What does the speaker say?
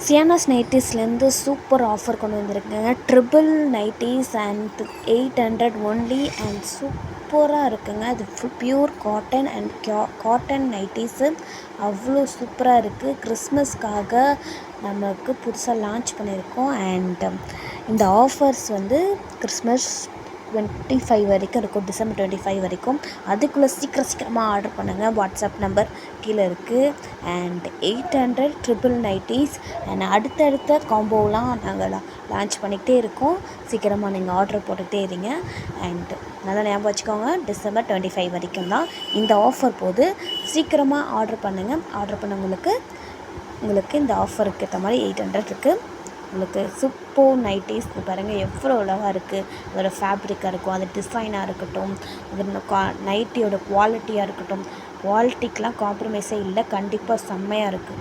சியானாஸ் நைட்டிஸ்லேருந்து super offer கொண்டு வந்திருக்கேங்க. Triple nighties and 800 only and சூப்பராக இருக்குங்க. அது pure cotton and cotton nighties அவ்வளோ சூப்பராக இருக்குது. கிறிஸ்மஸ்க்காக நமக்கு புதுசாக லான்ச் பண்ணியிருக்கோம். அண்ட் இந்த ஆஃபர்ஸ் வந்து கிறிஸ்மஸ் 25 வரைக்கும் இருக்கும், டிசம்பர் 25 வரைக்கும். அதுக்குள்ளே சீக்கிரமாக ஆர்டர் பண்ணுங்கள். வாட்ஸ்அப் நம்பர் கீழே இருக்குது. அண்ட் 800 ட்ரிபிள் நைட்டிஸ் அண்ட் அடுத்தடுத்த காம்போலாம் நாங்கள் லான்ச் பண்ணிக்கிட்டே இருக்கோம். சீக்கிரமாக நீங்கள் ஆர்டர் போட்டுகிட்டே இருங்க. அண்ட் நல்லா ஞாபகம் வச்சுக்கோங்க, டிசம்பர் 25 வரைக்கும் தான் இந்த ஆஃபர் போது. சீக்கிரமாக ஆர்டர் பண்ணுங்கள். ஆர்டர் பண்ணவங்களுக்கு இந்த ஆஃபருக்கு ஏற்ற மாதிரி 800 இருக்குது. உங்களுக்கு சூப்பர் நைட்டிஸ் பாருங்கள் எவ்வளோ அழகாக இருக்குது. அதோட ஃபேப்ரிக்காக இருக்கும், அது டிசைனாக இருக்கட்டும், அது நைட்டியோட குவாலிட்டியாக இருக்கட்டும், குவாலிட்டிக்கெலாம் காம்ப்ரமைஸே இல்லை. கண்டிப்பாக செம்மையாக இருக்குது.